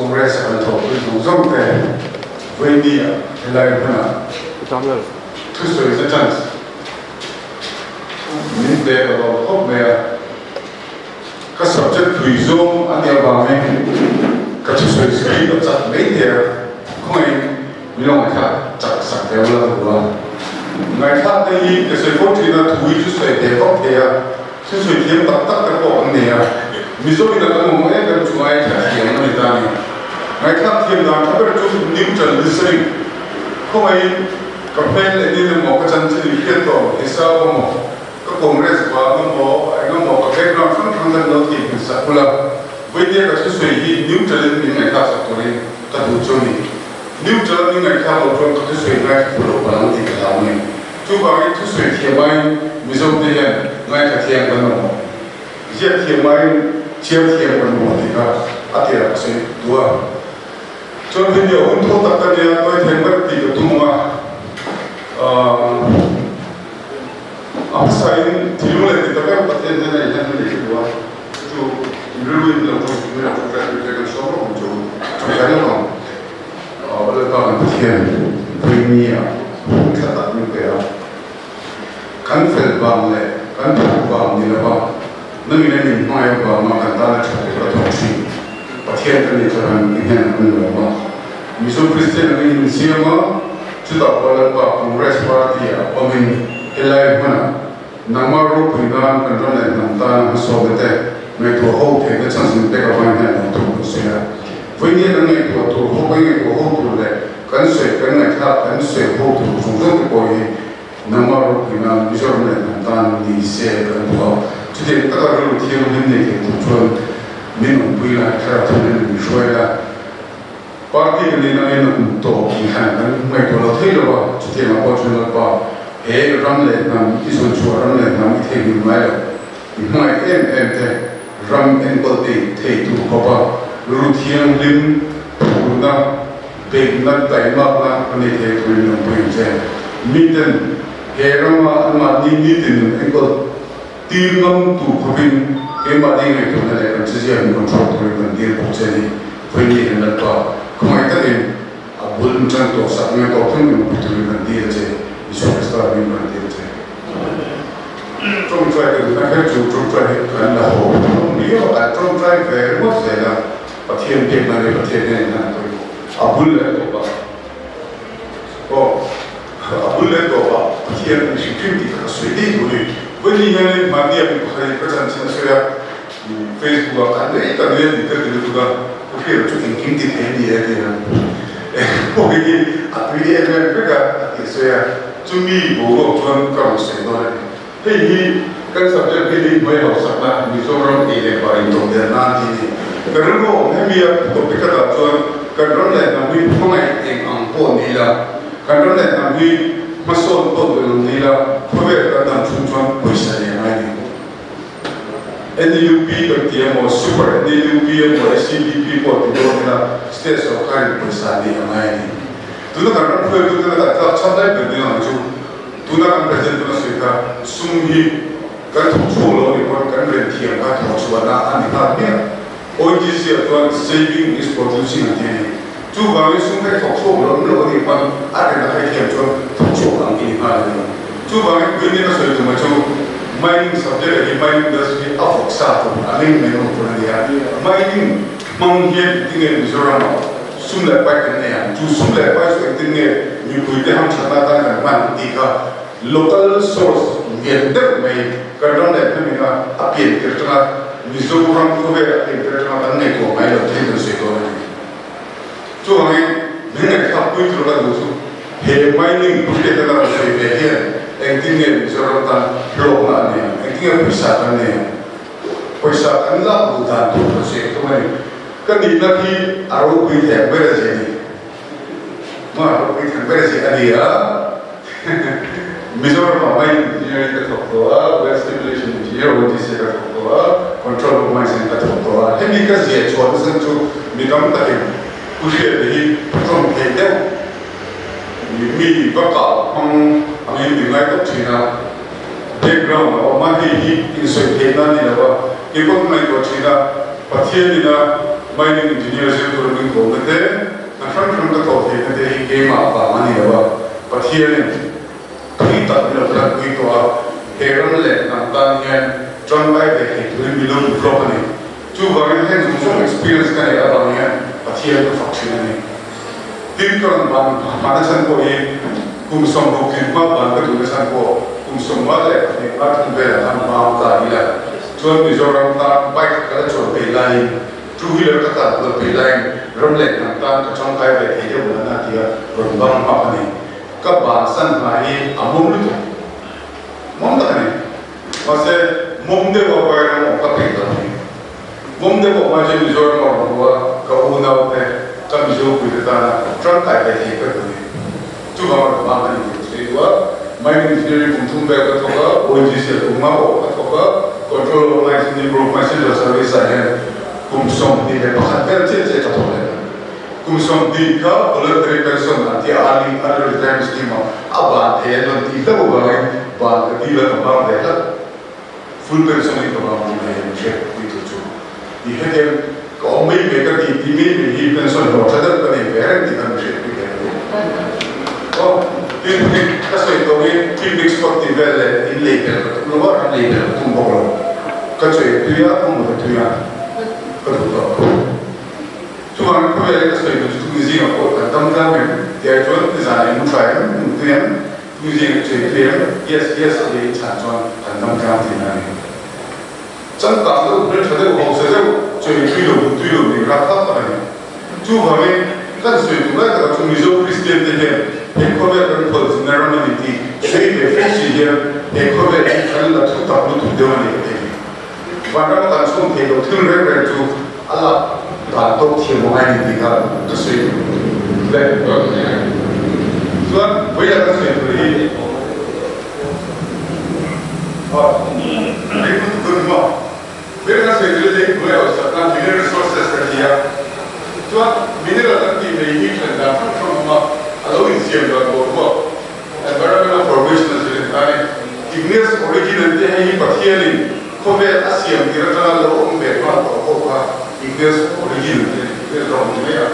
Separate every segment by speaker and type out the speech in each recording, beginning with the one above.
Speaker 1: Congress and talk with Chhangte, India, Leilung, to show the chance. Means there are hope there. Because subject to Mizoram and the Abame, because you see the chat made there, coin, we don't have chat, there will ngày khác đây cái sự phát triển là thú vị chút để có thể sự sự thêm tập tất cả các này Mizoram là cái mong ấy cái chúng ai trả tiền nó người ta này ngày khác thêm là các cái chúng níu trần listening không ai cà phê lại đi được một cái chân chỉ hiện tổ thì sao không một cái congress và nó một cái background không thằng dân nó thì mình sẽ là với cái sự sự gì níu trần lên mình ngày khác sẽ có đi cái đủ cho mình níu trần lên ngày khác một trong cái sự ngày phụ thuộc vào nó thì cái nào này chú bảo cái thứ sự thiệt mai Mizoram đây là ngay cả thiệt cái nào giết thiệt mai chia thiệt cái nào thì cả thiệt là sự đua cho nên nhiều hơn thâu tập cái này tôi thấy mất thì cái tung mà sai thì lúc này thì tất cả các tiền này là cái gì đua chú lưu ý là tôi là cái số nó cũng chú trong cái đó là còn thiệt premium thật là như thế kan fel bang le kan thuk bang ni la ba nami na min mai ba ma kan ta la chhe ka thong si pathian kan ni charan ni hen kan lo ma Mizoram Christian ni siama chu ta pa la pa Congress party a pamin elai mana nama ro phidan kan ron le nam ta na so bete me to ho the ka chang sin te ka ban hen to se ya voi ni na ngai to ho bai ngai to ho to le kan se kan ngai tha kan se ho to chung chung ko yi Namaro Pina, Mizoram and Dan, the said, and well, today, the other routine of the control, Minum Pila, Hriata, and Shoya. Party in the name of in hand, and make a lot of today, a fortunate bar, a ramlet, and is on to a ramlet, and we take in my ram and body, take to Papa, routine limb, Puna, big nut, time up, and they take to Minum Mitten. Kerama ama ni tin engko tirngam tu khopin kema ding ek thona le kan chiji an control to kan dir pachani phoi ni na pa khomai ta in abul chan to sa me to thun ni tu kan dir che iso sta ni kan dir che trong trai cái na cái chủ trong trai kan la ho ni yo ta trong trai về mo se la pathian ke na le pathian ne na to abul le to pa abul le to pa here in security because we did when you have money and presence in Australia Facebook and the internet the okay to thinking the area okay at we America is to me go to come say no hey he can subject really my Hausakna Mizoram by Intodelh nanti karena kami topik kata tuan karena kami pemain yang angko nila karena kami Mason todo nila cover kadang chunchuan puisa ni ai NUP bertiamo super NUP mo SCDP po tido nila state of kind puisa ni ai tu na kan ko tu na ta chandai berdi na chu tu na kan present na suika sumhi kan chulo ni kon kan ren thiam ka chuana ani ka ni OGC atwan saving is producing ni tu ba we sum ka chulo lo ni pan are na ka thiam chu ang inihalan. Coba ini na soal cuma mining subject lagi mining industry afok satu, aling memang pernah dia mining menghiat tinggal Mizoram, sumber pakai ni, sumber pakai tinggal ni kuih ham catatan dan mana tiga local source yang terbaik kerana mereka mina api kerana Mizoram tu berapa kerana tanah itu mai lo tinggal sekolah. Coba ini kapui terlalu busuk. He mining kita nak sesuai dia, engkau Mizoram tan blok ni, engkau pusat ni, pusat anda bukan tu sesuai tu ni. Kan di nanti aru kita beres ni, mah kita beres ni dia. Mizoram mining engineering kita tahu, well stimulation engineer, OTC kita tahu, control of mines kita tahu. He mikas dia cuaca sentu, mikam tak kuliah ni, from kita. Mi bakal angin dingai tu China background, orang ni insert China ni lah. Kita pun naik ke China, pathian ni lah mining engineer saya tu orang itu game apa mani apa pasien tui tak bila berat tui tua heran le nantan yang John Bay dek itu Leilung vlog ni tu bagi yang semua experience kan ya orang yang pasien vaksin ni tim kan mana san ko ye kumsong ko kirma ban ka san ko kumsong wale ni at bela han ma ta ila tuan Mizoram ta bike ka chor pe lai two wheeler ka ta pe lai ramle nantan ka Chhangte be he na dia rombang ma ni ka ba san mai amom lu mom ta ni mase mom de wa ba ra mo ka pe ta ni mom de wa ma je Mizoram ma wa ka una te ka Mizo pu ta na Chhangte be he ka ni tu ba ma ni se wa mai ni engineering kum be ka to ka OGC ma ko ka to ka control of lines in the passenger service ahead kum som di be pakhat per che che ka to le kum som di ka voluntary person na ti ali early retirement scheme aba the non ti ta ba di la ka ba de la full pension ni ka ba ni ne che ti tu chu di he de ko mai be ka ti me hi pension ho cha da ka ne be ran ti ka che ti ke oh in kaso ito may film sportive in label no ba ang label kung bolo kaso tuya kung mo tuya kato tu ang ko ya kaso ito tu museum ko tam tam dia jual design mo try tuya museum che clear yes ye chan chuan tam tam ti na ni chan ta lo ne chade ko se se che tuyo ni ra ta ta ni tu ba me kaso ito na ka tu museum christian de Ekobe people normality say the fish here ekobe kan la tu ta lu tu de ni de wanda ta sum ke do tin re tu ala ta to ti mo ai ni ka to say le so we are going to read ni good mo we are going to read we are certain mineral resources here so mineral ta ti me hi kan da from allowing CM to go environmental formation is very igneous origin and he partially cover ASEAN directional law on the part of igneous origin is wrong there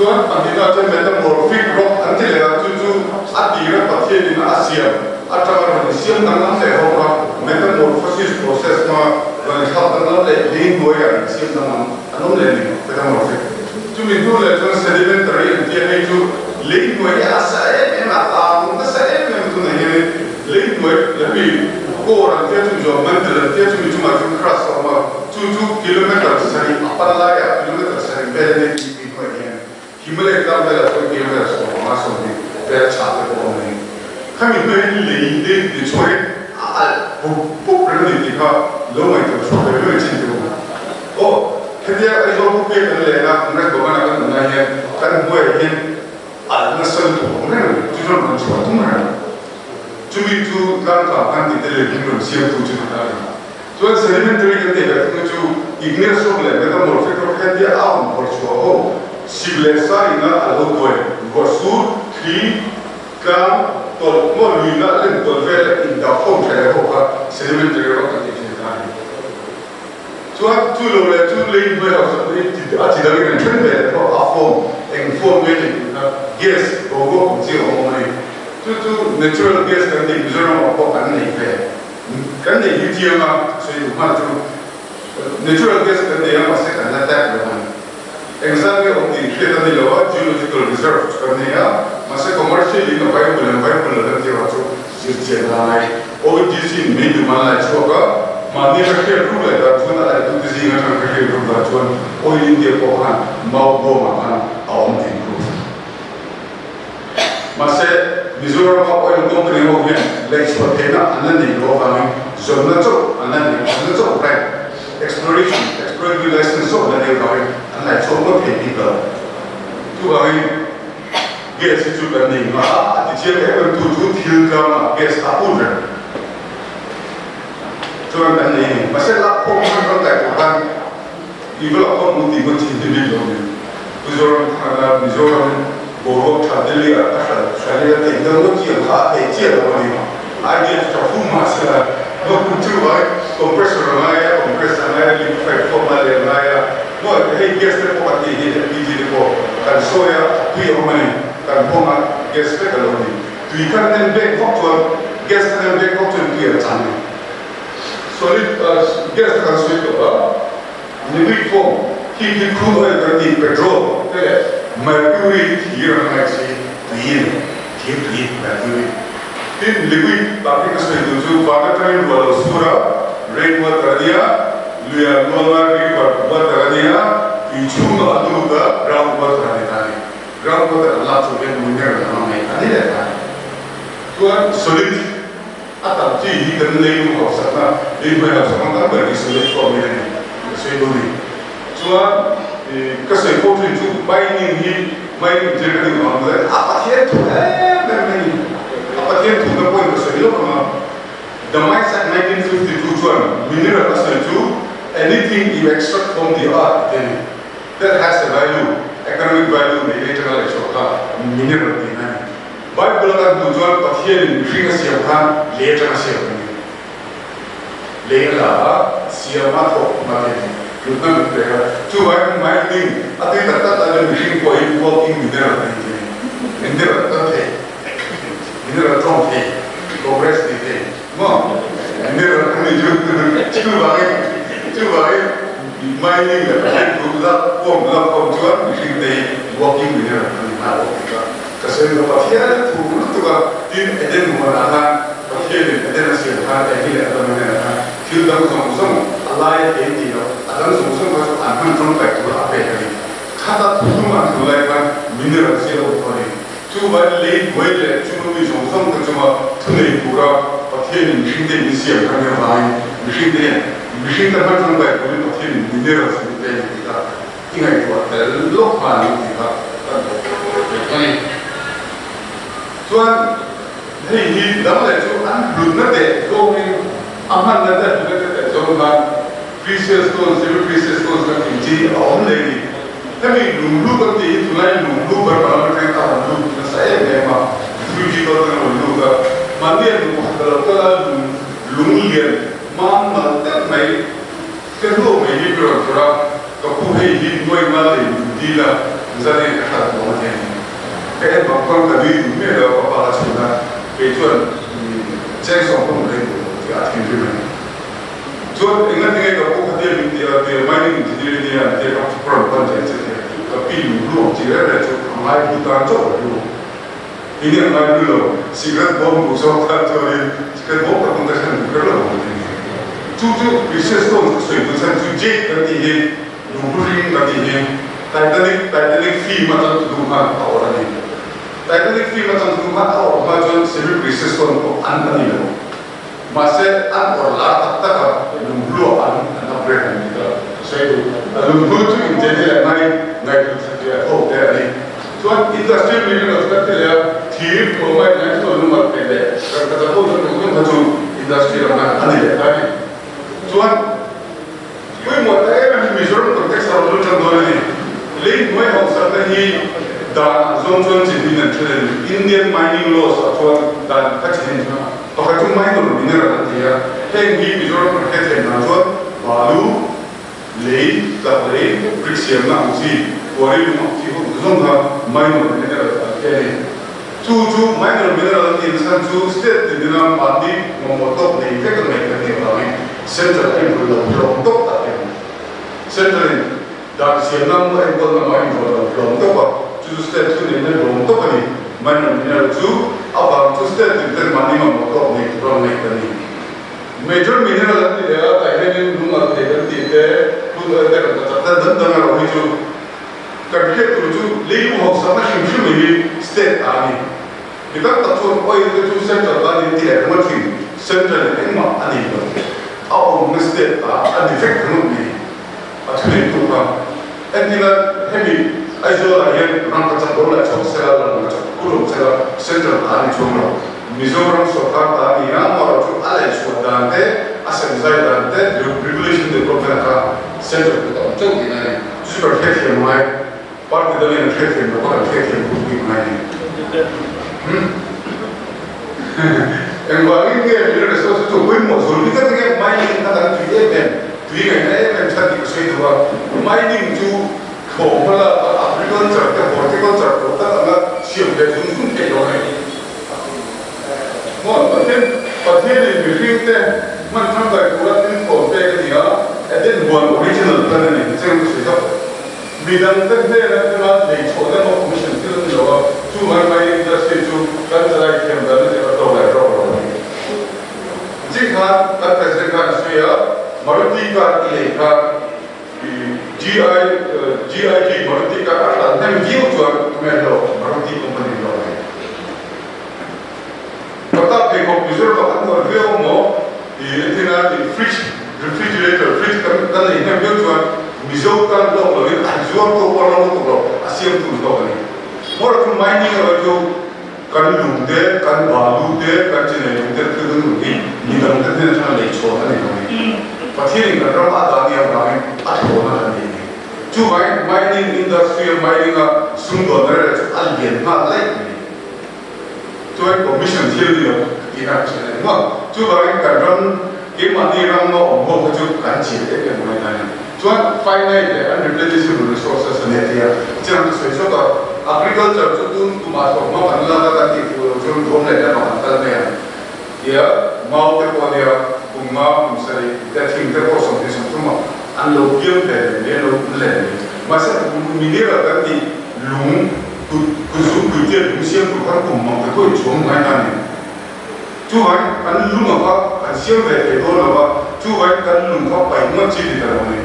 Speaker 1: so andina te metamorphic rock until to adira partially in ASEAN atawar CM nang le ho metamorphosis process ma when help nang le link go ya CM nang anom le metamorphic to me do le sedimentary and to Leilung mo ya sa na kung sa mo na yun Leilung mo labi ko ran tiya tu jo mandal tiya tu ma tu cross ma 2 kilometer sa ri apalaya kilometer sa ri bele ni ko yan Himalaya ka bela to kilometer sa ma so ni bela cha ko ni kami me Leilung de chore al bu ren ni ka lo mai to so be me chin ko o kaya ai lo ku pe le na na ko na kan na yan kan mo yan alna sal to ne tujon man so to na tumi tu kan ka kan ti tele kim sia tu tu ta so sedimentary ke te ka tu igneous rock le metamorphic rock ke dia aun por so ho siblesa ina alo ko ko su tri ka to mo luina len to vele in da form ke ho ka sedimentary rock ke ti ta so tu lo le tu le mo ha so ti da ke chen le to a form en form wedding gas go zero money to natural gas kan di Mizoram ko kan nei pe kan nei lithium ma so you want to natural gas kan di ma se kan la ta ko example of the Hriata ni lo geological reserve kan nei ya ma se commercially no viable la ti wa so je lai OGC me du man la so ka ma ni ka ke ru la da tu na la tu di nga ka ke ru da tu oil india ko han ma bo ma kan aum ti Masa Mizoram oil company ho gyan l'export na anan ni lo kami zona cho anan right exploration license so na ni kami anan cho mo pe people tu kami gas tu kan ni ma ati che ke tu thil ka ma gas apun re so kan ni masa la ko kan ta ko kan develop ko mu ti ko ti ni lo ni Mizoram Borok Intodelh atau saya tinggal di Hnam kecil orang ini. Ada campur masa, berkutu baik, kompresor maya, liquid formal maya. Mau gas terpakati di sini ko. Kan soya, tu yang mana? kan phong gas pe kalau ni tui kan nen back hok chuan gas kan back hok chuan tui chan solid gas kan sweet to liquid form heat crude oil kan ni petrol mercury here na si tui mercury tin liquid tapi kasih tu water wala sura rainwater dia luya lower river water dia ichung adu da groundwater dia groundwater Allah tu yang mineral nama ini dah tuan solid atau ji dan Leilung Hausakna Leilung Hausakna bagi solid form ini sesuatu tuan kasih kau tu mining jadi orang tu apa dia tu apa dia tu nak buat sesuatu apa the mindset 1952 tuan mineral asal tu anything you extract from the earth then that has a value economic value internal mineral ni Bible kan tujuan pasien mungkin siapa leher siapa ni leher lah siapa tu macam lupa mereka cuba mining ada kata ada mungkin koi working mineral ni mineral trompe progress ni mau mineral ni cuba mining lah pom cuan mungkin working mineral ni ada kasi ng pasien tu kan tin eden mana pasien eden nasi kan ini ada mana kita usung Allah yang ini ada usung masuk anhan sampai tu apa ini kata tu mulai kan mineral selo pun tu balik boleh cuma usung tu cuma tunai pura pasien mungkin misi kan yang lain mungkin tempat sampai boleh pasien mineral seperti kita ingat itu lokal kita tuan ini dalam itu belum nanti kau ni aman nanti juga jangan precious stones, precious stones kan jadi awam lagi. Tapi lulu berarti itu lain lulu berapa mereka lulu saya memang tujuh tahun lulu kan mandi yang kalau lulu yang mana tak mai kalau mai ni berapa kau ini dua malam dia misalnya kata macam cái bằng tadi ini adalah apa hasilnya tujuan cekson pun mereka tidak akan tujuan ingat kalau dia mining dia perempuan jadi tapi dulu jika ada tu ramai hutan jauh ini ramai dulu sigaret bom busuk jadi sigaret bom perkontesan berlalu tujuh bisnis tu sesuatu tujuh tadi ini nuburin tadi ini Titanic fee macam tu rumah orang ini Titanic fee macam tu rumah orang macam civil crisis tu anda ni loh masih orang lah tak nunggu anda berani kita saya tu nunggu tu jadi ngai tu saja oh dari tuan industri ini kalau kita lihat tiap pemain yang tu nomor pendek kata tu nunggu macam industri orang anda tadi tuan kau mau tanya Mizoram konteks orang macam ni Leilung Hausakna ni dan zon jadi nanti Indian mining laws atau dan kacau kacau mining mineral dia, hengi Mizoram perkara nanti balu, lei, taplei, perisian nanti, wari nanti zon mining mineral dia. Cucu mining mineral ini insan cu state di dalam padi memotok ni, kita mereka ni kami central ini belum tak ada, central dan siapa yang main belum tahu tu state tu ni belum tahu ni mana mineral tu apa tu state itu mana mau tahu ni belum ni major mineral ni dia tak ini rumah dia tu ada kata dan orang itu kerja tu Leilung Hausakna ini state ani kita tak tahu apa itu central ani tidak macam central ini mah ani tu awak mesti ada defect ni atau itu kan Entilah heavy, aja yang orang kacau bola cakap segala macam kurung segala central tadi cuma Mizoram sokar tadi yang orang tu alai suatu dante, asal saya dante, regulation the problem ka central tu macam ini, super heavy yang mai, part itu yang heavy, bukan heavy yang kurang mai. Yang bagi dia bila resource tu boleh masuk, kita dengan mining kita tu dia cakap sesuatu mining tu, kalau agriculture, horticulture, kita agak siap thế là cái là để chỗ nó commission cái đó là chú mai industry chú cái là cái mà nó sẽ bắt đầu rồi chỉ là cái president cái suy á Maruti cái này cái GIG Maruti cái là nên nhiều chỗ mà lo Maruti company lo Kata pekok Mizoram kan orang mo di entina di refrigerator kan ini yang jual Mizoram kan lo lagi jual tu orang tu lo asyam tu lo ni. Orang tu mining orang tu kan lumde kan balu de kan cina lumde tu ni ni dalam tu ni macam lagi cuaca ni ni. Pasti ni kan orang ada ni yang ramai ada orang ni. Cuma mining industry mining sumber mereka tu alien lagi. Tôi commission thiếu đi rồi, thì làm chuyện này đúng không? Chú bảo anh cả rong cái mà đi rong nó ủng hộ chú cán chỉ cái người này. Chú anh finite để anh replenishable resources này thì chỉ làm sự số đó agriculture chú tu mà số mà anh làm cái gì chú hôm nay đã nói cái này. Thì mau cái con này cũng mau cũng sẽ để tìm cái cuộc sống thì sống chung mà anh lâu kiếm để lâu lên. Mà sẽ mình đi là cái gì lúng cứ dùng cứ tiền cứ xem cứ quan cùng mong cái tôi xuống ngay này chú hỏi anh luôn mà có anh xem về cái đó là có chú hỏi anh luôn có bảy mươi chi thì là này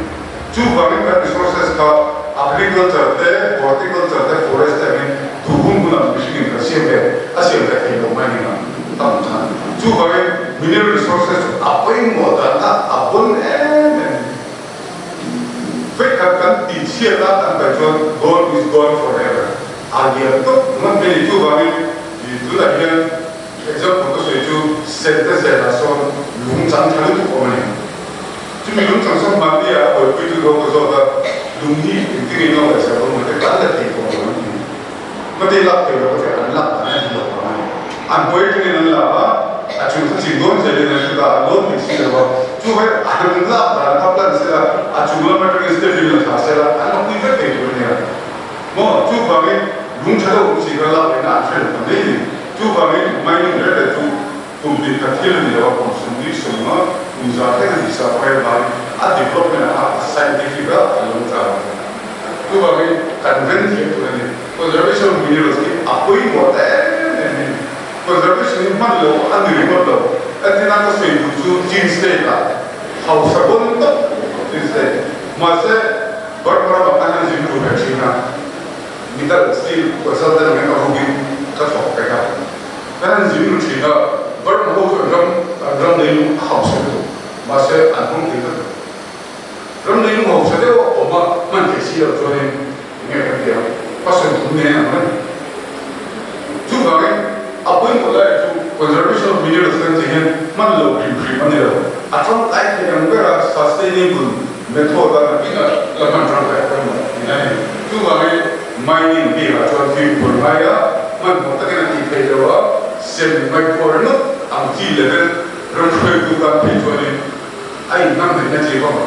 Speaker 1: chú hỏi cái resources có agriculture thế horticulture thế forest thế mình thu hút cũng là cái gì cái xem về cái đó mà này tầm thẳng chú hỏi mineral resources apa yang mau data apa nih phải kan tiada kan kajian gold is gone forever Agia itu membeli itu bagi itu lagi example tu saya itu sentence relation lung cang cang itu komen. Cuma lung cang cang mati ya, kalau itu kalau kita lung ni tinggi ni orang saya pun mesti kalah di komen. Mesti lap kalau kita lap mana di komen. Anggoi itu ni lap, acung tu singgon jadi nanti kita alot mesti lap. Cuma anggoi lap, kaplan sila, acung lap macam ni setiap film sila, anak ni tak tahu ni. Mo, tu bagi lung cakap uji kalau kita asal pandai, tu bagi mining ada tu di kecil ni awak konsumsi semua, misalnya bisa pakai bagi, development scientific lung cakap. Tu bagi konvensi tu ni, conservation minerals ni apa yang buat ni, conservation ni mana lo, anu mana lo, nanti nak sesuai tu jenis data, Hausakna tu jenis data, masa berapa makanan jenis tu macam kita still consultant dengan orang kasih mereka. Karena jenis kita bermahu dalam Leilung Hausakna, masa antum kita. Dalam Leilung Hausakna, orang mana sih yang join dengan dia, pasal tu ni mana. Juga kan, apa yang boleh itu conservation of minerals kan sih mana lo mana lo. Atau lain yang berada sustainable method dan kita lakukan transfer ini. Juga kan mining dia atau fuel maya, mana kita kena dipelajari semi micro anti level ramai juga pelajari. Air nama ni macam apa?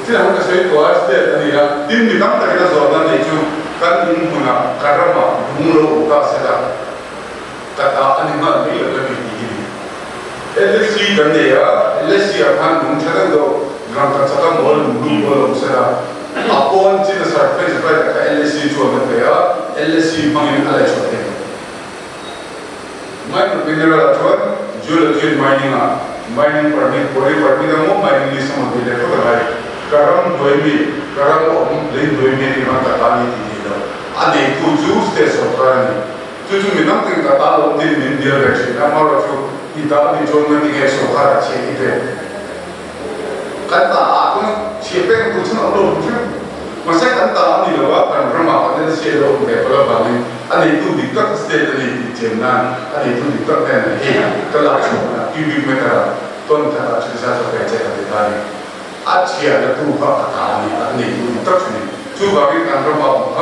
Speaker 1: Tidak mungkin saya tuas dia tadi ya. Tim di tempat kita soalan itu kan ini punya karama mulu utas saja. Kata animal ni lebih tinggi. LSC kan dia, LSC akan mencari do grand kacang mall mulu saja. Apun cina surface berada kat LSC jual mereka, LSC panggil alai jual. Mining mineral jual, jual mining permit, body permit amo mining list amo bila tu terbaik. Karang 2000, karang lain 2000 ni mana kami tidak. Ada itu jus tes orang ni. Jus minang tinggal kalau di India versi, nama orang tu kita di jual ni kita sokar aje itu. Kata aku siapa yang kucing Allah tu, masa kata ni lepas kan ramah pada siapa yang berapa banyak, ada itu dekat state ni jenang, ada itu dekat ni, kalau cuma cubic meter, ton cara cerita sampai cakap tadi, aja ada tu kata ni itu dekat ni, cuba kita ramah,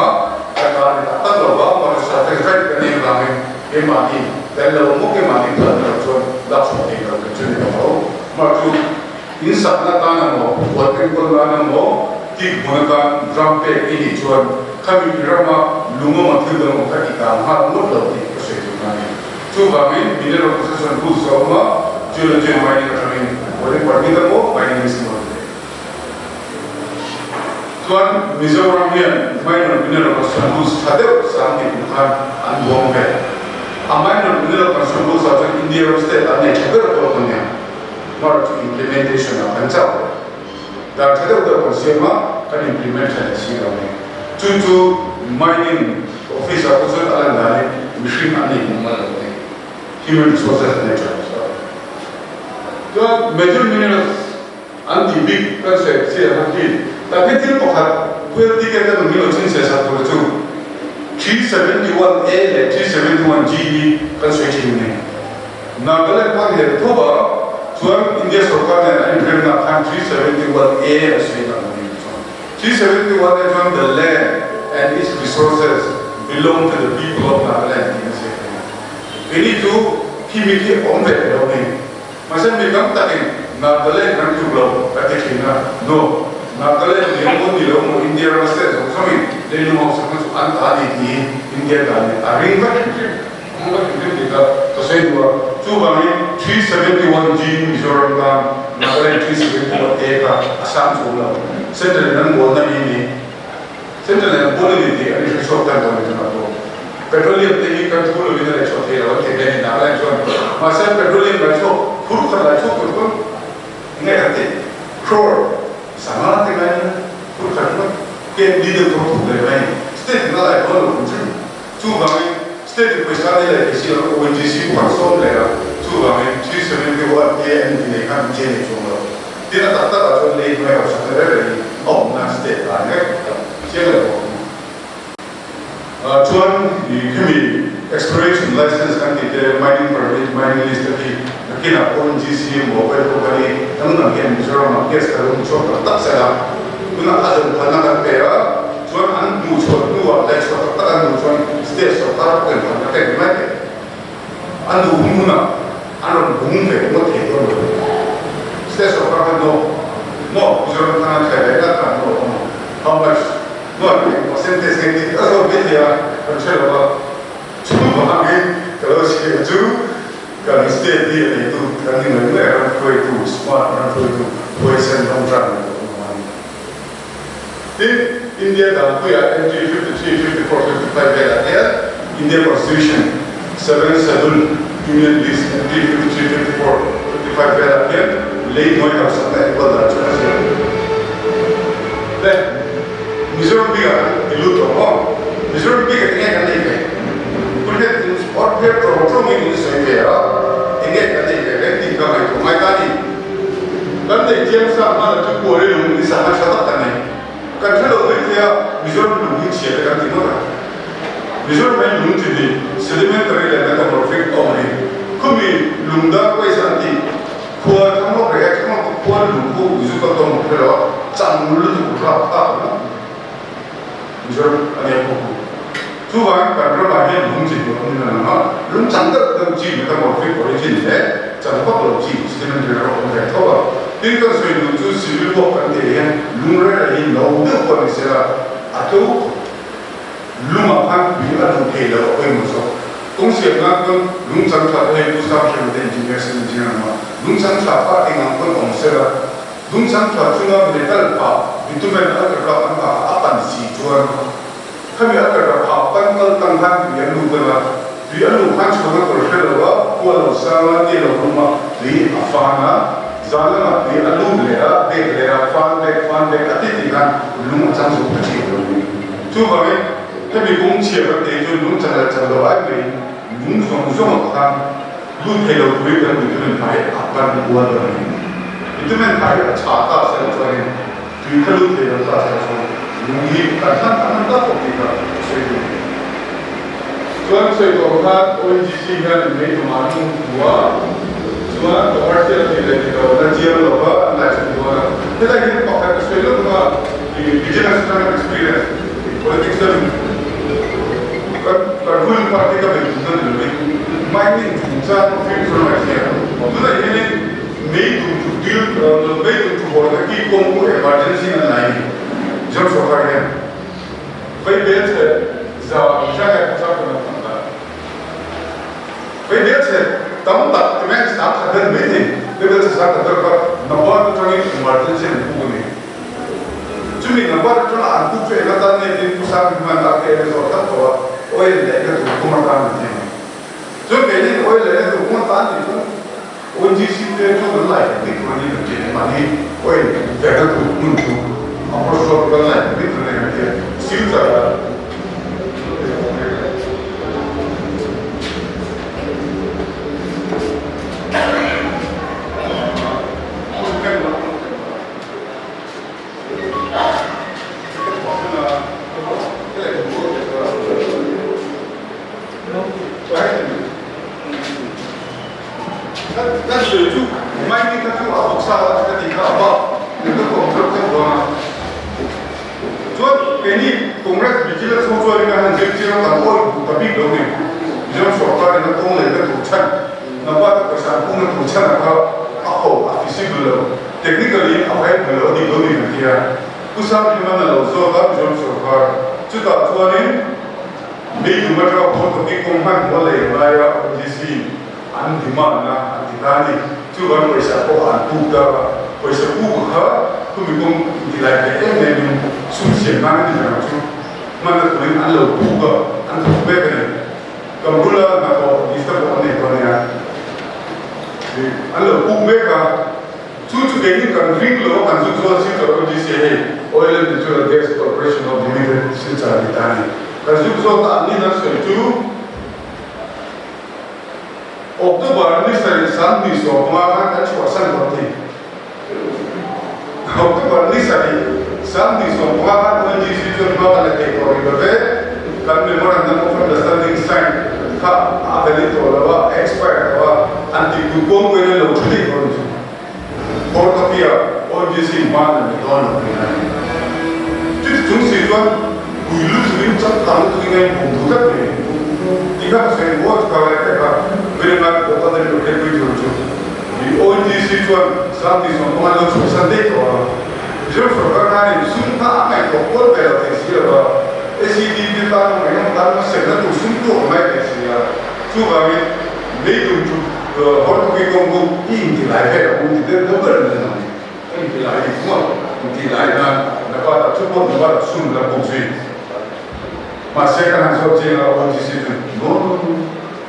Speaker 1: kata ni tak lepas, masa saya terkait dengan ramai, emani, dan lalu mungkin emani kalau tuan langsung tinggal kecil ni tahu, macam insan tanah mo, water tanah mo, tik mana drum pack ini jual kami ramah lungo mati dalam muka kita, hal mudah di proses ni. Cuba kami mineral processing rules sama, jual mining kami, boleh pergi demo mining semua. chuan Mizoram hian minor mineral construction rules thadeu sang ni khan an bom ve a minor mineral construction rules are India state an ne thadeu to tonya mar to implementation of panchao da thadeu to consumer kan implementation si ra ne chu mining officer ko alan dane machine an ni mal ne human resources nature so major minerals and the big concept here again. Tapi tidak kokhat, punya tiga kan mungkin macam saya satu tu. 371A dan 371G kan switch ini. Nagaland pun dia tu bah, tuan India Sarkar dan India kan 371A switch ini. 371 itu the land and its resources belong to the people of Nagaland. Ini tu kimiki ombe ni. Macam mereka tak Nagaland kan tu belum, kata China, no. Nagaland yang pun di dalam India rasa, so kami Leilung Hausakna tu antara di India dan Aring kan, kita saya dua, tu kami 371G Mizoram kan, Nagaland 371A kan, Assam semua, Central dan Borneo ini, Central dan Borneo ini, ini sesuatu yang kami tu. Petroleum ini kan tu lebih dari sesuatu yang kita Nagaland tu, masa petroleum macam puruk kerana pun ini nanti crore sama dengan purukkan ke leader tu bermain state nilai kalau macam tu kami state pesan nilai kesi orang ONGC pasal lera tu kami 371 ini kan jenis cuma tidak tak ada lagi mereka sekarang lagi nak state lagi siapa tuan kami exploration license kan kita mining permit mining list tadi kita ONGC mobile company namun yang Mizoram kes kalau muncul tak salah guna ada pandangan pera tuan an muncul dua dan suatu tak muncul stage serta pun pakai mana anu guna anu guna mau tidur stage serta kan no Mizoram kan ada kan how much no percentage ini kalau beda kalau cuma bagi kalau sih tu kalau state dia itu kan ini orang tua itu smart orang tua itu poison orang di India dalam kuya entry 53, 54, 55 ada India Constitution 7 schedule Union list entry 53, 54, 55 ada Leilung Hausakna equal dan jelas dan Mizoram biar ilu tu Mizoram biar ini kan ini kuliah sport biar program ini saya ini kan ini tinggal itu mereka ni kan dia jasa mana tu boleh Leilung di sana syarat kan ni kan kalau dia Mizoram Leilung siapa kan timur Mizoram Leilung jadi sedimentary dan ada perfect orang kami lungda kuasa nanti kuat kamu reaksi kamu kuat lungku Mizoram tu mungkin canggung tu berapa Mizoram ada apa tuan kan berbagai lungsi tu ni nama lung Chhangte tu ji kita perfect origin ni Chhangte tu ji sedimentary orang kita tahu Tinggal saya itu civil work kan dia lumrah ini lalu pun saya atau luma kan bila tu kela apa yang masuk. Tunggu kan lum Chhangte itu staff engineer nama. Lum Chhangte apa yang angkut saya. Lum Chhangte cuma metal pa itu metal kerana apa sih jual. Kami akan apa tentang dia lupa. Dia lupa cuma kerja kuala usaha dia rumah di Afana. Zalam di alum lera, dek lera, fan dek, ati dengan lung macam tu kecil tu. Tu kami, kami kongsi apa tu lung cakap lagi, lung semua kan, lung hello tu kan itu menpai apa buat orang. Itu menpai cakap saya tu ni, tu kalau hello tu saya tu, lung ni kan tak kok kita. Tuan saya doakan ONGC kan ini kemarin dua. Semua komersial tidak dan jiran loba anda semua. Kita ini pakai sesuatu dengan business experience, politics dan full party kita berjuang lebih. Mining jualan informasi. Kita ini made to deal made to work ki kompo emergency na lain. Jom sokarnya. Baik biasa, jauh jangan pasal apa. Baik biasa. Tamu tak, cuma start hadir meeting, lepas start hadir kan, nampak tu cakap emergency buku ni. Cumi nampak tu lah aku cuci kata ni di pusat mana tak ada soal tu oil lagi tu kumatan ni. So kini oil lagi tu kumatan ni tu ONGC tu tu lah ni tu ni tu ni mana oil lagi tu tu apa soal tu lah ni tu ni siapa但水柱卖地，它就好杀这个地方吧，那个工作更多嘛。所以给你工人比起来操作，你看这这种干活不比容易，你像说话的那工人的土产，那把这个山工的土产那个好啊，feasible technically 好还不了的容易问题啊，不像你们那老说的这种说法，知道说呢，没有那个好的比工汉我来来呀，就是。An demand na an dinani tu ban paisa ko an puga paisa puga tu mi kong dilai ke ne mi sum chen na ni na tu mana tu an lo puga an tu be ke kam bula na ko ista ko ne ko ne ya an lo puga ka tu ke ni kan ring lo kan tu so si to ji se he oil and natural gas corporation of limited sincha ditani kan tu so ta ni na so tu Oktober ni sari samdi so pengaman kan suasan berarti. Oktober ni sari samdi so pengaman menjadi situasi bakal ekor berbe kan memorandum of understanding sign ka abeli to lawa expert lawa anti hukum kene lo chuli konju. Portopia OGC man ni don ni. Jadi jung situan bulu sebelum cat tamu tu dengan bumbu tak ni. Jika saya buat kalau kita berenang kota dari lokal itu di ONGC tuan sampai semua orang tu sendiri tu, jadi sekarang ni sunnah apa itu kau bela tesir apa, SCD kita memang dalam segala tu sunnah orang tesir, cuba ni leilung tu orang tu konggu ini dilai ini double ni, ini dilai semua, dilai na dapat cuba dapat sunnah bukti. Masih kan hasil jenah ONGC tu, no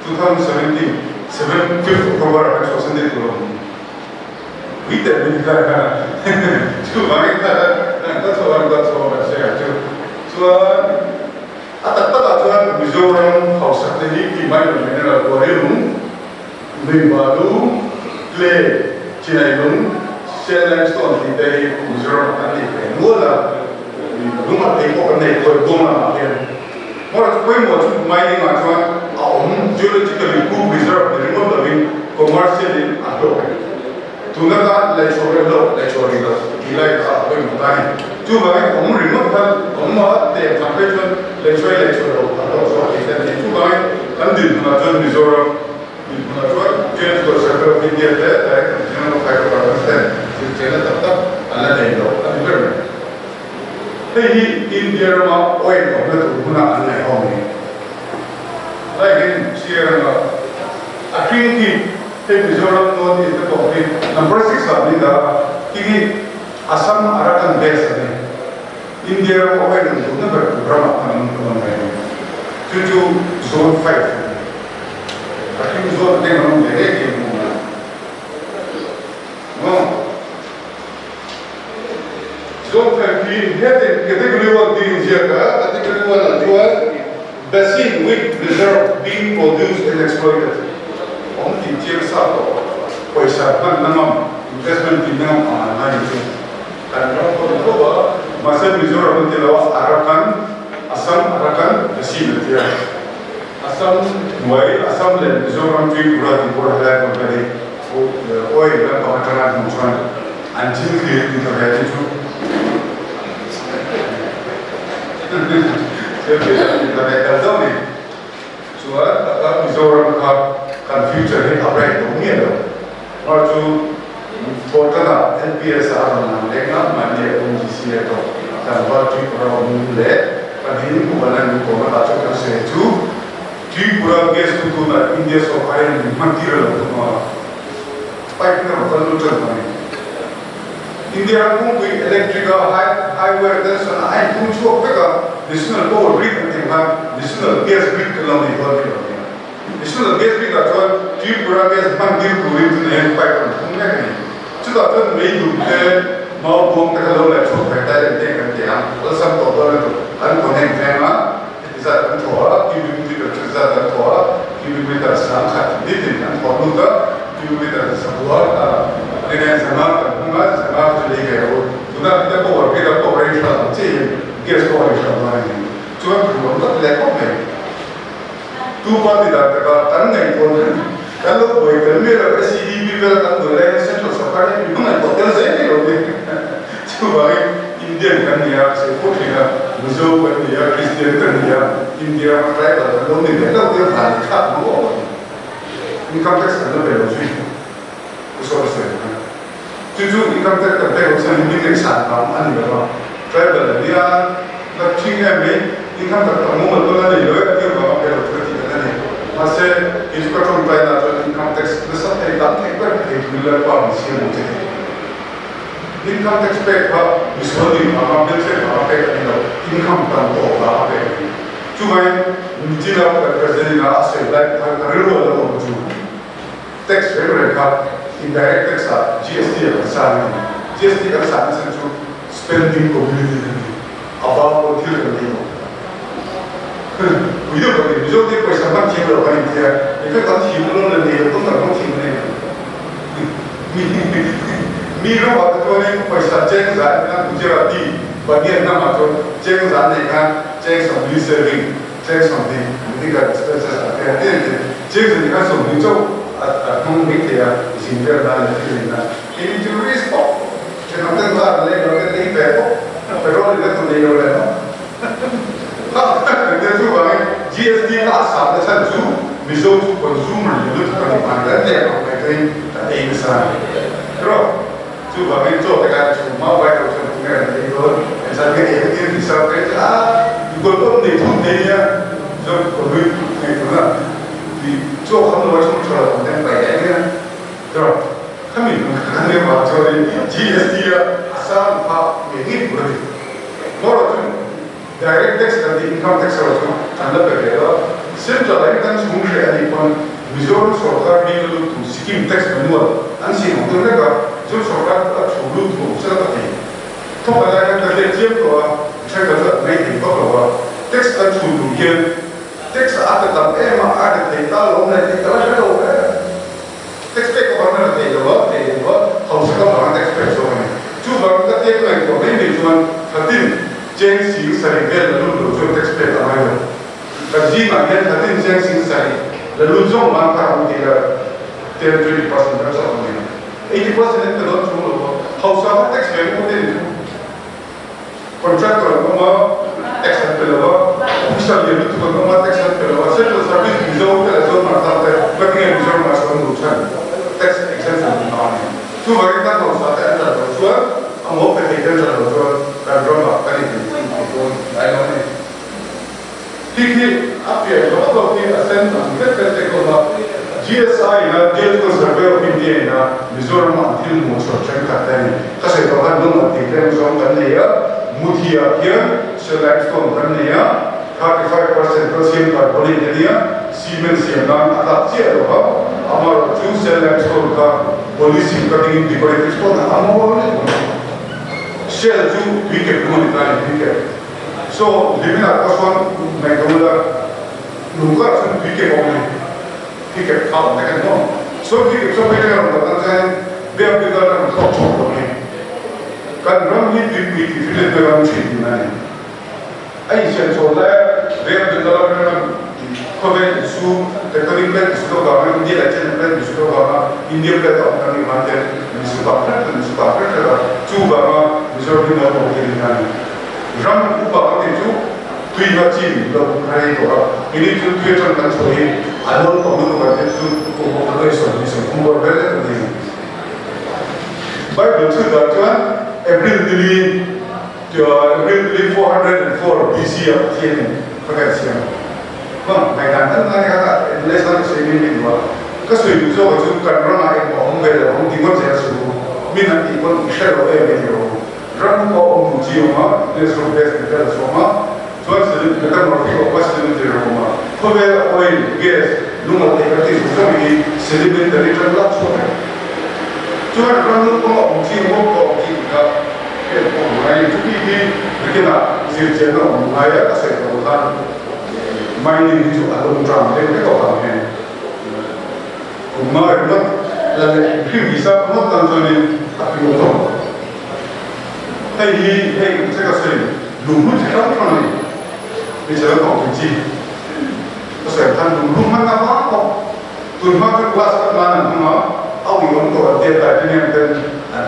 Speaker 1: 2017, 5th October akan suasana itu loh. Kita kan, cuma kita saya tu, ada Mizoram Hausakna di mana mineral Leilung, Leilung, Leilung, limestone di dari Mizoram tadi, mula rumah teko kan naik rumah macam. Orang tu mau cuma mining macam, geologically good reserve the remote living commercially atau. Tuna kan lecture lo, gila apa yang mutasi. Cuma kan remote kan, ada temperature lecture lo atau so kita ni. Cuma kan di mana Mizoram, di mana geological survey of India ada, jangan lupa kita perhatikan. Jadi tetap ada ni lo, ada berapa. Tapi India mah oil tu guna aneh homi. Lagi siapa nak? Akhirnya Mizoram tu di tempat ini number 6 ni dah. Kini Assam Arakan base ni. India mah oil tu guna berapa orang ni? Tujuh zone 5. Akhirnya zone ni mana ni? Zone 5 ni category 1 di India ka, category 1 jual basin with reserve being produced and exploited. Om di India satu, paisa kan nama investment di nama mana itu. Dan orang tu bawa masa Mizoram nanti lawa Arakan, Assam Arakan basin nanti ya. Assam mulai Assam dan Mizoram tu pura di bawah dalam negeri. Oil dan pemakaran macam anjing di negara itu. Kita nak tahu ni, soal apa Mizoram kan future ni apa yang tu ni ada. Macam portal LPS orang nak dengar mana ONGC itu kan buat tu orang mula, kan ini bukan bukan macam tu seju. Tu pura gas tu nak India soal material tu mah. Pipe ni macam tu ni. India cũng bị electrical highway đó là ai cũng chua cái cả additional power grid anh em ha additional gas grid cái lòng này thôi cái additional gas grid là cho Tripura gas mang đi gửi từ này phải còn không nghe này chứ là cho mấy đủ cái mau buông cái lâu lại chụp phải tay lên tay cái gì à nó xong tổ đó là anh còn hành phèn á thì giờ anh thỏa km giờ anh thỏa km sáng khát đi thì anh thỏa luôn đó km sáng thỏa nên là sáng không á sáng cho đi cái rồi chúng ta đã có cái đó có cái gì đó chứ gas có cái gì đó này cho nên chúng ta lại có này tu quan thì là cái tấn ngày còn cái lúc buổi cái mấy là cái CDP về là tấn buổi này central supply này cũng là có cái gì đấy rồi chứ vậy Indian cái này sẽ có thể là Mizoram cái này Christian cái này India phải là nó mình để đâu cái phản khác nó income tax nó phải là gì cái số này chú income tax cái phải là những cái sản phẩm anh hiểu không phải là đi ra là chính em ấy income tax nó một cái là gì đó cái mà phải là cái này mà sẽ cái chỗ trong tay là cho income tax nó sẽ thay đổi cái người là bao nhiêu tiền income tax pay và Mizoram mà bên trên mà pay cái đó income tăng tổ là pay chú mày chỉ là cái gì là sẽ lại cái rule là một chú tax rate là indirect tax là GST là sao GST là sao nên chú spending community about what you can do ví dụ như ví dụ như bây giờ bạn kiếm được cái gì thì cái con thiếu nó là gì cũng là con thiếu này mi nó bảo tôi nên bây giờ chơi cái giải nó cũng chưa là đi và nghiền nó mà tôi chơi cái giải này kan chơi some reserving chơi something thì cái expenses là cái tiền thì chơi cái cái số mình cho không biết thì xin phép là cái gì là cái chú risk cái nó tên là lấy nó cái tính về phải rồi cái tụi này rồi đó nên chú bảo GST là sao để sao chú Mizoram consumer unit cái này mà cái này là cái ấy sao rồi chú bảo cái chỗ cái chú mau quay đầu cho cái này thì rồi sao cái này thì sao cái còn có này không thế nhá rồi còn cái này là thì chỗ không nói chung là còn đang phải đấy nhá rồi không mình không nghe bảo cho đi GST là sao mà cái gì cũng được nó là direct tax and the income tax are also under the law. Central American Chhangte and the Mizoram Sarkar may look to Sikkim tax manual and see how to make a Mizoram Sarkar to look to set up a top of that, the gym or check out making top tax and to get tax at the Emma at the data on the tax pay government they go, Hausakna tax pay so many. Two government take like for maybe one 13. Cheng xíu sari về là luôn đủ cho tax pay là mai rồi. Cái gì mà nghe thấy tin cheng xíu sari là luôn trong mang cả một cái là 10-20% đó sao vậy? 80% là cái đó chúng nó Hausakna tax pay cũng thế. Contractor cũng mà tax pay là official unit cũng mà tax pay là central service Mizoram cái là zone mà sao thế? Cái này Mizoram mà sao đủ chân tax exemption nào này. Chú vậy cái đó sao thế? Là chú ông hỗ trợ thì cái là chú cái đó là cái gì? Khi áp dụng nó có cái ascent rất là cái con GSI là Geological Survey of India là Mizoram mà thiếu một số tranh cát này, các sự đó là đúng là thì cái Mizoram cái này á, Muthia kia, Limestone cái này á, 35% calcium carbonate này á, cement xiêm là áp chế đó, ama chú Limestone cái polysim cái những decorative stone là ama nó shell chú bị cái cũng là bị cái so living at Oswan này cũng là đúng là chúng bị cái bóng này bị cái thảo này cái nó so bị cái so bây giờ là chúng ta bây giờ là không chọn được này cái rong như bị cái phía bên trên này ai sẽ cho lại bây giờ là có vẻ số cái cái bên số đó là như là trên bên số đó là India bên đó là những mặt trên số đó là chú bảo Mizoram nó có cái gì này răng cũng bảo cái chú tùy vào chi là hay đó cái này chú tùy trong căn số này anh muốn có một cái chú cũng có cái số không có cái gì Bible chú đó chú April 404 BC ở thiên có cái gì vâng ngày nào đó ngay cả lễ sáng sẽ đi mình vào cái sự chú cho chú cần nó lại bỏ không về là không tìm mất gì sự mình ăn thì con sẽ rồi em nhiều răng có ông chiều mà để xuống bếp để ra xuống mà cho nên sự người ta nói cái có quá sự người ta mà thôi bây giờ ôi gas lúc mà thấy cái gì cũng phải xử lý bên đấy trong lát xuống cho nên răng lúc có ông chiều cả cái ông này chút đi cái nào diệt chết nó ông này á sẽ có thằng mai nhìn ví dụ là ông tròn lên cái cầu thang này cũng nói nó là khi vì sao nó tăng cho nên tập luyện thôi hay sẽ có sự đúng lúc thì không còn này bây giờ còn cái gì có sẽ thành đúng lúc mang năm đó không tuần mang cái quá sắc mà không nó ông thì ông tổ tiền tài cho nên tên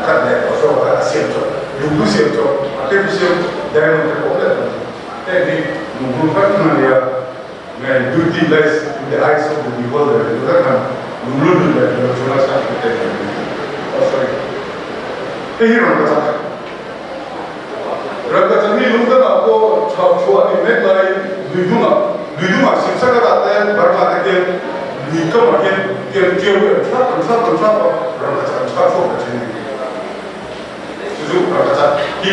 Speaker 1: cắt đẹp ở sau đó xiêm cho đúng lúc xiêm cho cái xiêm đây là cái cố định thế thì đúng lúc phát mà ngày utilize in the eyes of the beholder itu kan dulu dari cuma satu kita. Oh sorry. Ini orang kata ni lupa aku cakap ni net lain dulu masih saya kata baru kata dia nikah makin dia cakap orang kata cakap macam ni. Jadi orang kata ni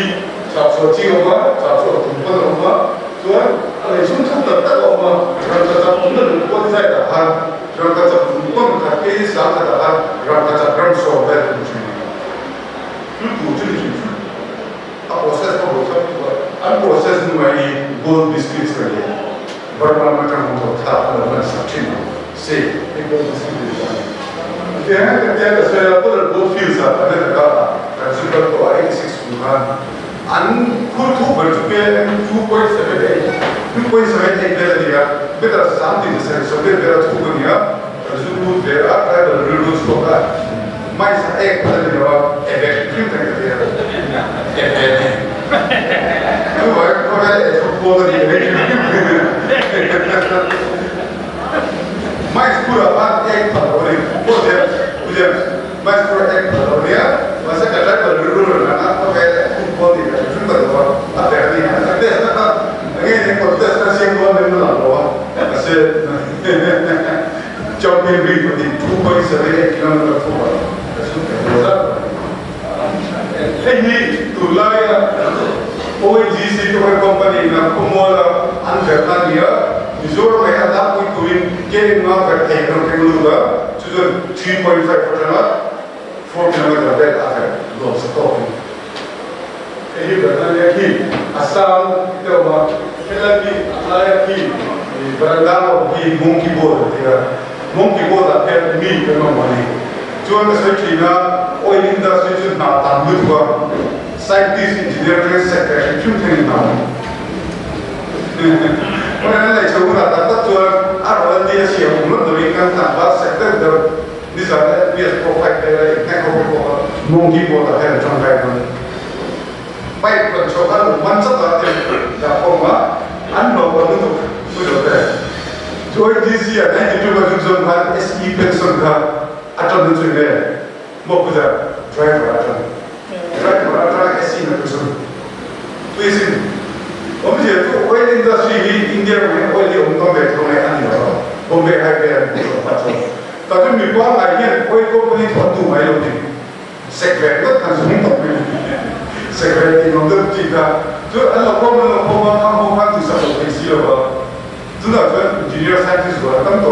Speaker 1: cakap cium cakap tumpah rumah tuanอะไรชุ่มชุ่มตัดตัดออกมาเราจะจับผมนั่นก้นใส่ตาพันเราจะจับต้นขัดเกสาตาพันเราจะจับรังโซ่แบบนี้ลูกผู้ช่วยช่วยอ่ะ process ก็รู้จักตัวอัน process นี่มันมี gold biscuits กันเลยบางมันจะมันต้องทับแล้วมันสับชิ้นเสียไอ้ gold biscuits นี่กันเดี๋ยวก็เสียตัว gold fields อ่ะอันนี้ก็การซื้อตัว86คุณพันอันคุณทุกบรรจุเป็น 2.78 2.78 เป็นอะไรอ่ะเป็นแต่30เซนส่วนเป็นแต่ทุกคนเนี่ยแต่สุดทุกเดือนอะไรแบบเรื่องสุขภาพไม่ใช่อะไรเนี่ยว่าขึ้นแต่ก็เนี่ยคือว่าเขาได้ทุกคนเนี่ยไม่สกุลว่าตลอดเลยพูดเดี๋ยวไม่สกุลตลอดเนี่ยมาสักการะแบบเรื่องนั้นเขาไปทุกคนเนี่ยชุดแบบว่าอะไรเนี่ยแต่ถ้าini kontesnya siapa yang melawan? Saya jauh lebih dari 2.78 kilometer per jam. Ini tulai ONGC itu company na kumula angkatan dia. Mizoram yang ada kuitin kirim angkat teknologi keluar, sudah 3.5% 4 kilometer dari akhir, belum stop. Ini berarti ki asal kita buat lagi lagi berandal di monkey board dia monkey board ada ni memang mana cuma saya kira oil industry itu nak tambah juga scientist engineer secretary cuma ni nama orang lain cuma tak cuma orang dia siapa pun dari kan tambah sektor dah misalnya bias profile dari teknologi monkey board ada contohnya baik percobaan macam apa dah poma anda perlu sudah dah joy DC ada itu macam zaman SE pension dah atau macam ni mau kita driver SE nak pension tuisin om je tu oil industry di India punya oil di untuk betul ni anu lah Bombay Highway macam tapi mipuan lainnya oil company tu mai lebih segmen tu kan semua secretary untuk kita, tu adalah kamu kan tu satu pensi apa, tu dah tu engineer scientist buat kan tu,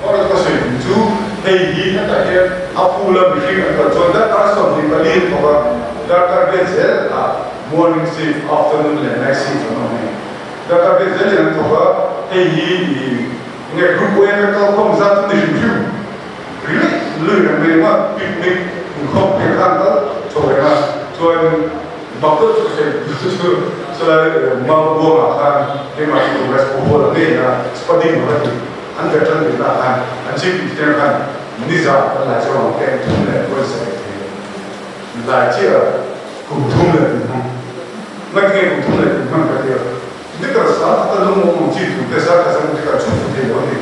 Speaker 1: orang tu sendiri tu, ini kata dia, apa pula bikin atau tu dah transfer di Bali apa, database morning shift, afternoon and night shift mana, database yang tu ini grup yang tu kamu satu ni review, really, lu yang memang piknik, kau pegang tu, coba tuan bakal selalu mau buang akan dia masih tugas pokok ni na seperti mana angkatan kita akan achieve kita akan nizam dan lajar orang yang tulen proses lajar kumtulen lagi kumtulen mana dia ini kerasa atau lu mau cium kerasa kerasa mereka cukup dia ni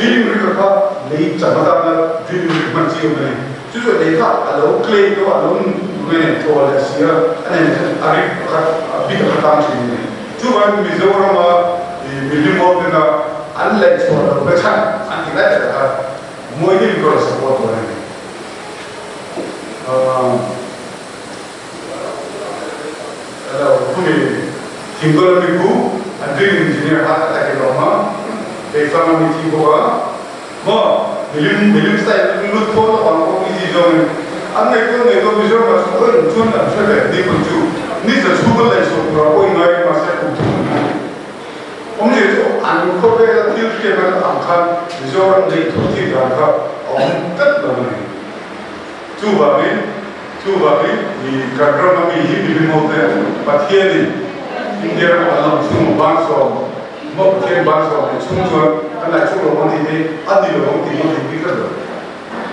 Speaker 1: jadi mereka ni jabatan jadi mereka cium ni justru mereka kalau klaim tu kalau मैंने तो ऐसिया अने तारीख का अभी तक काम चल रही है जो बात मिज़ोरम बिल्डिंग बोर्ड ने अनलाइन छोड़ा बच्चा अनलाइन था मोइडिंग को सपोर्ट हो रहे हैं Tinggal minggu, andri engineer hata tak keloma, ekam miti boga, Leilung style lut pun orang ini jom, anda itu Mizoram masuk ke Jun dan sebagainya di Kunju, ni sesuatu lain soal orang ini masa Kunju. Itu anu kau bela tiup kepada angkat Mizoram di Turki angkat angkat mana? Cuba di kadang kami hidup di motor, pakai ni. India alam semua bangsa, mungkin bangsa semua anak cucu orang ini, adi orang ini kita.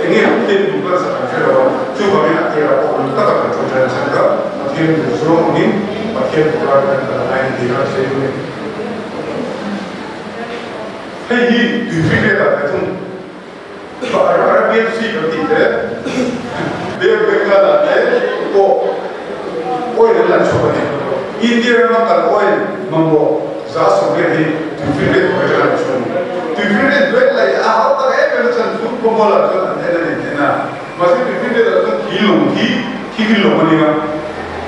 Speaker 1: Ini mungkin bukan sekarang. Cuba ni kira orang kata kata sangka, mungkin Mizoram ini, mungkin bukan lain dia sendiri. Hei, dipikir tak itu? Arabian sih berarti dia berkata oil dan sebagainya. India makan oil mambo zasu gedi tufire oil chun tufire duet lai ahau tak ada macam tu pemola tu ada masih tufire tu kilo mana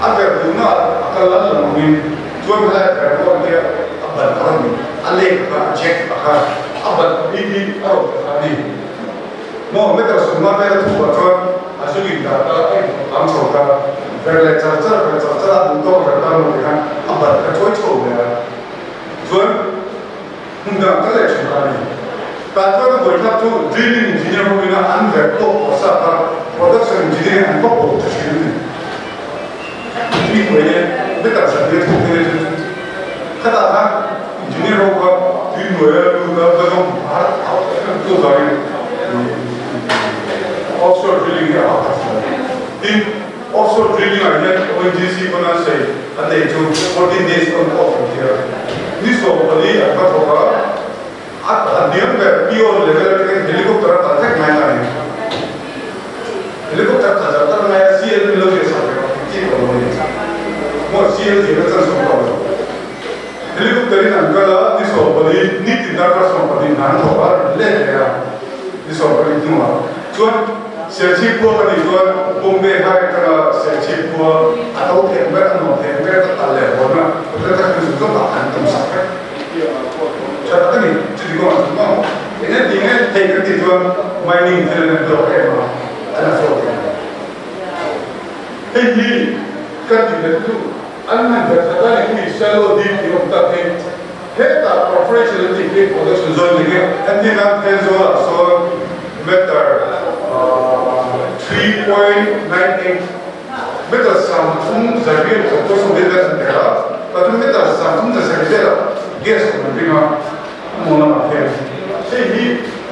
Speaker 1: agar guna akalan mungkin tuan saya berbuat dia abad orang alek cek abad ini ni mau mereka semua mereka tu buat asal data langsung kan Berlai cara untuk bertahan dengan abad kacau ya. Tuan, hendak terlebih sekali. Tapi berkat tu drilling engineer punya anggap top pasal production engineer yang top terus ini punya betul sahaja tu punya. Katakan engineer orang di luar juga belum tu dari offshore drilling ya apa sih? Offshore drilling aja, ONGC pernah say, ada itu 14 days on off here. Ini soalnya apa thoka, dia kan pure level kan helikopter tak main ni. Helikopter tak jalan main CL level je sampai, cik kalau ni. Mau CL je kan semua. Helikopter ini angkala, ini soalnya ni tidak kerasa seperti nan thoka, leh ya. Ini soalnya itu mah. Cuman Selci pun ni tuan Bombay hai kena selci pun atau tempat tempat tak leh, warna mereka kan juga tak antum sakit. Cakap ni, jadi kau macam ini dengan teknik tuan mining dengan blok emma ada floating. Ini kan tidak tu, anak berkata ni shallow deep di otak ni. Hriata professional teknik production zone ni, nanti nak tenzor so meter 3.98 meter samsung zarbi untuk meter sendiri, tapi meter samsung sendiri gas menerima mula macam. Jadi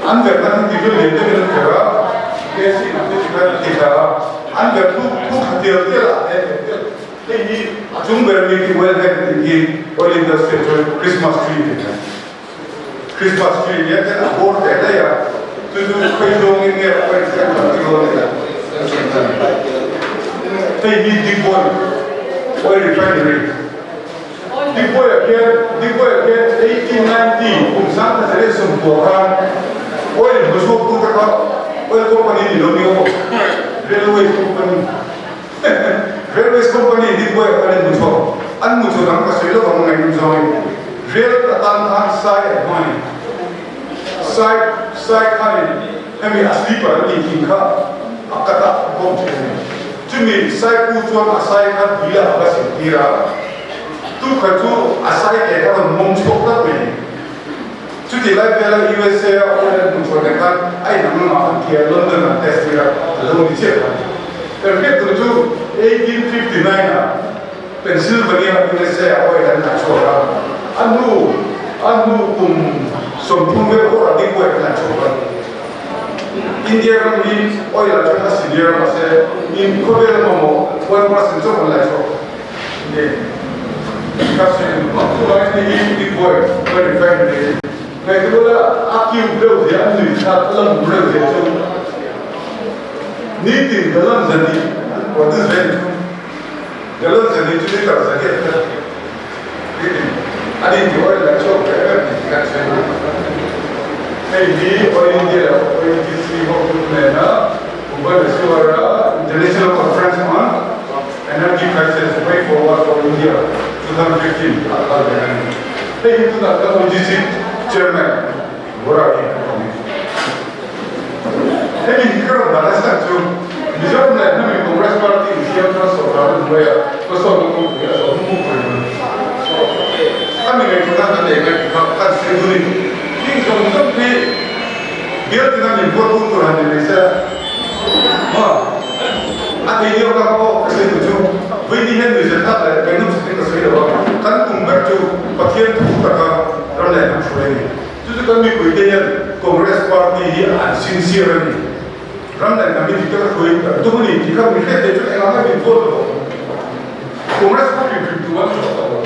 Speaker 1: anda nanti juga lihat dengan cara gas itu juga tidak anda tu hadir lah. Jadi jumlah ini well ini oil industry Christmas tree kita. Christmas tree ni kan abor ada ya. Tu kau ini apa yang kita lakukan? Jadi deep oil refinery. Deep oil again 1890 kumsang terjadi sembuhan oil besok tu kata oil company di Leilung railway company deep oil ada besok muncul dalam kasih lo kamu ngaji besok rail tentang side money side kali kami asli pada tingkah kata bom cumi side pujuan asai kan bila apa sih kira tu kerja asai kita muncul tak ni cuci lagi bela USA orang muncul dengan ay nama makan dia London dan test dia lalu dicek tapi kerja 1859 Pennsylvania USA orang dan coba anu sempurna orang di buat dan coba India kan ni oil aja masih dia masih in Korea mau 1% coba lah coba ni kasih waktu lain ni di buat refinery. Nah itu lah aku beli dia ni dalam beli dia tu ni di dalam jadi waktu jadi dalam jadi tu ni tak sakit ada di oil lah coba kasih Ini orang India, orang India sih waktu mana, bukan suara International Conference on Energy Crisis Way Forward for India 2015. Hey, itu nak tahu jadi chairman, orang ini. Hey, kalau dah start tu, Mizoram ni kami Congress Party siap nak soal dua, soal tu dia soal mungkin. Kami ni kita nak dengar kita sendiri. Ini contoh ni dia tidak import Tuhan di Malaysia. Ada dia orang kau kasi tu, widi hen tu jadi apa? Kena mesti kasi dia. Kan tumbar tu, pakaian tu tak ramai nak cuci. Jadi kami kuidenya Congress Party ini sincere ni. Ramai kami kita kuih. Tu ni kita mungkin tu enggak import tu. Congress Party itu mana tu?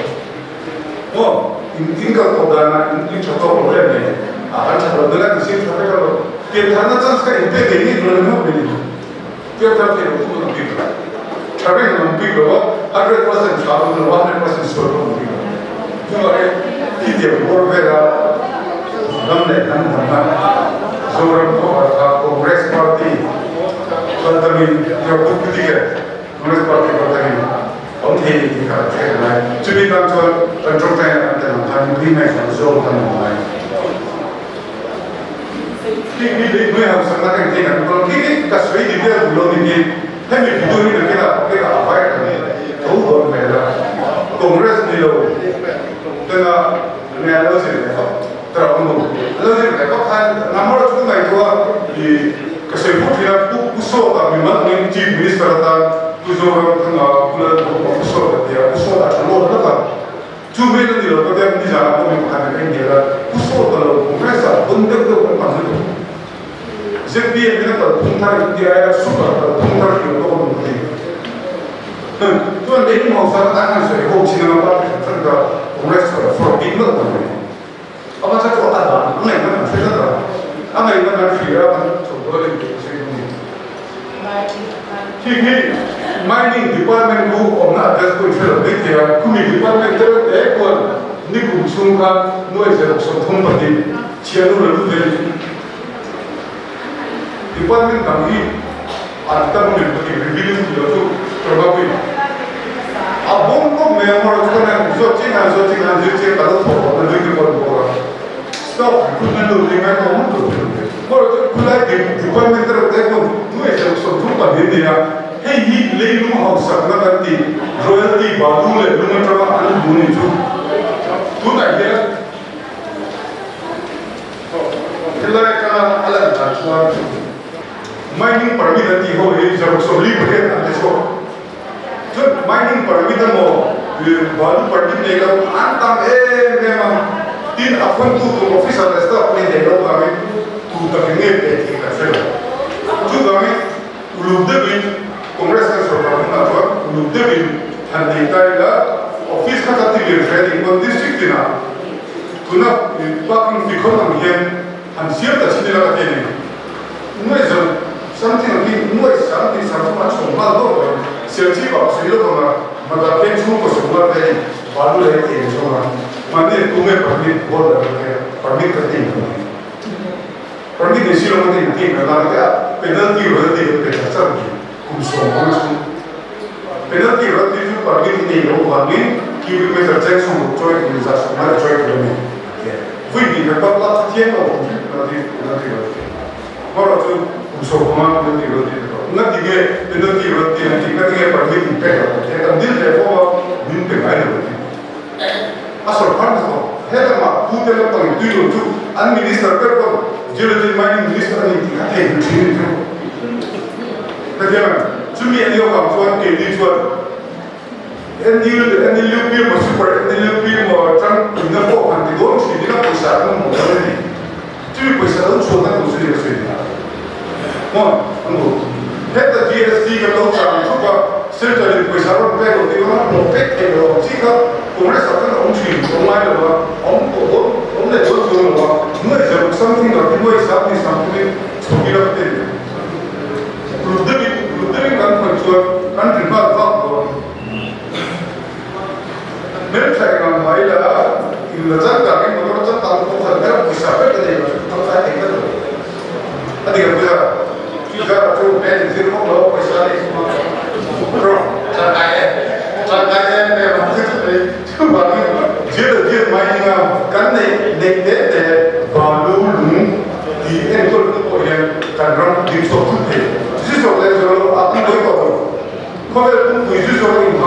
Speaker 1: Tinggal kau dana, ini contoh problem ni. Akan cakap dengan kisah cakap kalau kita nak cakap impact ini belum apa ni. Kita tak tahu tu nak pilih. Tapi nak pilih bahawa 100% sahaja, 100% suruh pilih. Cuma kita berbeza, ramai Mizoram Congress Party, kami yang berketiga Congress Party bertanya, orang ini kita cakap, jadi kan contohnya antara kami lima Mizoram kami. Ini harus sangat penting. Kalau kita kasih dia belum ini, kami itu ni kita apa yang tahu baru mereka. Kongres ni lo, tengah mereka sih terlalu. Lalu mereka kan, nama orang tu ngai tua di kasih dia pusat tapi mana ni chief minister ada Mizoram tengah bulan pusat dia pusat ada luar negara. Cuma ni lo kita ni jangan kami makan dia pusat kalau kongres bentuk tu pun jadi dia kalau tunggal dia super kalau tunggal dia tu pun mungkin. Tuan ini mau saya tanya saya, kau sini apa? Tentang kongres for people tu. Apa saya kau ada? Mana mana saya ada. Apa yang mana saya ada? Coba lihat saya ni. Kini mining department tu orang ada tu film dia, kumi department tu ekor ni kumsungkan nuai saya sotum pati, cianu lalu dia. Department kami ada menjadi revealing itu terbabit. Abang kau memang orang tu kan zoci kalau tu orang tu orang. Stop, kita tu dengan orang tu. Orang tu kulai department terdekat tu itu sotum pati dia. Hey, ini Leilung Hausakna nanti royalty baru Leilung terima anu bunyi tu. Tu nak dia. Kita kan alat transfer. Mining permit nanti ho ini jauh solid berkat nanti so. Jod mining permit mo baru permit ni kalau antam memang tin akun tu officer staff ni delo kami tu tak ingat kita sel. Tu kami uluk debin kongres kan sorang apa uluk debin handi kaya office kata tiga ready kon district na. Tuna parking fikon nampian hansiar tak sini lagi ni. Mungkin something like noise, something macam malu. Siapa sih lo mana pen cuma kesukaan ni, baru lagi ni cuma. Mana tu me permit boleh permit kerja. Permit ni sih lo mana ni, mana ada penalty berarti macam ni. Kumsong. Penalty berarti tu permit ni lo kami kilometer jackson join ni jasa, mana join ni. Vui ni kalau tak tiada nanti. Kalau tu so kemana nanti nanti permit impact kita ambil level impact ada asal kan tu hebat mak tu dalam paling tujuh tu administrator kerja geology mining minister ni kita ada di tu bagaimana cumi yang dia kawan ke di tuan NDLP super NDLP macam ini kok nanti dorong sih dia nak पैसा kan modal ni cumi पैसा tu sudah tu sudah Kita GST kalau cakap apa, setelah पैसा orang pay itu orang pay kalau jika kongres akan orang cuci, orang lain orang ni jual orang, nuai jauh something lagi nuai something seperti apa ni. Ludari kan macam kan terima tak. Mereka cakap mahal, ini lepas kami menurut saya tahu kalau पैसा pay kita tak saya tinggal. Tadi apa? Jika tu pen zero kalau पैसा ni semua president mai nga kan nei de ba lu lu di entol ko yan kan ram di so tu de ji so le so a ti ko ko le ku ji so in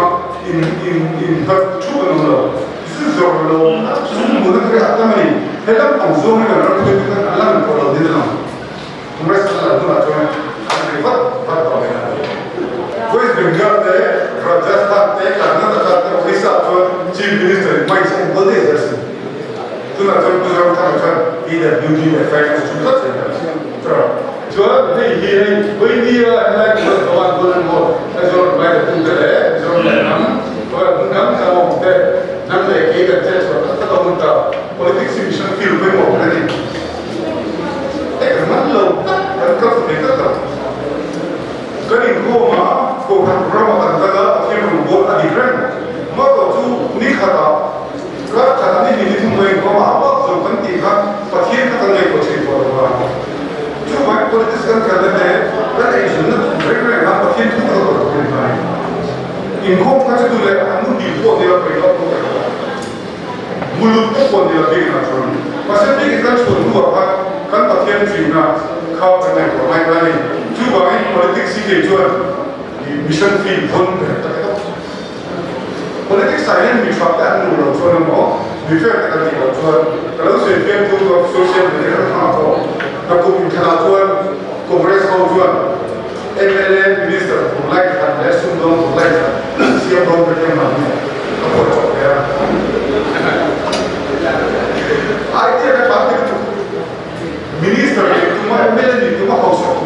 Speaker 1: ha chu ko no ji so lo su mo na ka ta mai helam ang zo me na ram ko kan alam ko lo de na kuma sa la do na to ni va to na West Bengal de Rajasthan de Karnataka de Orissa to Chief Minister mai sai bol de jarsi tu na to Mizoram ta ta either beauty or finance to ta ta jo de hi wei ni la ko to an golden mo as or mai de tu de so nam sa mo de nam de ke de te so ta ta mun ta politics mission feel pe mo na ni man lo ka de ta Kani Roma, ko kan Roma kan daga akhir rumbo adikran, maka tu ni kata, kata ni tu main Roma apa tu kan tiga, akhir kata ni ko ciri Roma. Tu main politis kan kerana ni, kan isu ni mereka yang akhir tu tak berapa ni. Inkom kan tu le, anu di pun dia pergi apa? Mulut tu pun dia pergi nak turun. Pasal ni kita turun apa? Kan akhir tu na kau kan ni Roma ni. Cuba ini politik sih kejuan di mission field pun berkata politik saya ini fakta anu jual mau before kita jual kalau saya tu sosial media apa aku minta jual kongres mau jual MLA minister mulai kan lesson dong mulai siap dong berkenan apa cakap ya ada yang pasti minister itu mah MLA itu mah Hausakna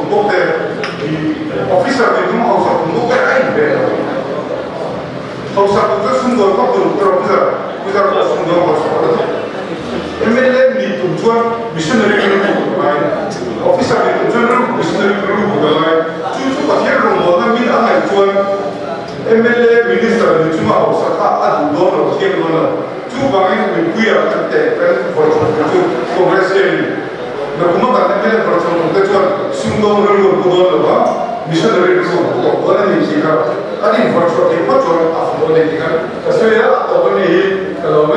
Speaker 1: officer itu mau Hausakna bukan lain beda. Hausakna itu sumber apa tu? Bisa sumber Hausakna. MLA ni tujuan missionary group lain. Officer ni tujuan missionary group lain. Cucu pasien rumah kami angai tujuan MLA minister ni cuma Hausakna adu dona pasien dona. Cucu bangin mikuya kante kan cucu kongres ni. Na kuma kata ni persoalan tujuan sumber group dona ba. Missionary group ko orang ni sih kan, ada virtual team virtual after ni kan, saya tahu ni kalau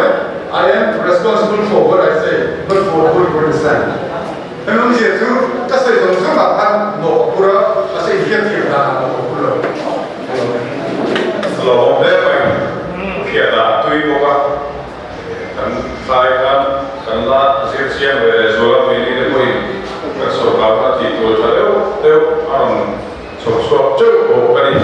Speaker 1: I am responsible for what I say, not for what you understand. Emang dia tu, saya tu semua kan mau pura, saya ikhlas kita mau pura.
Speaker 2: Kalau mereka Hriata tu itu apa? Dan saya kan lah siapa Mizoram ini depoin, kerana kalau kita itu orang so jauh bukan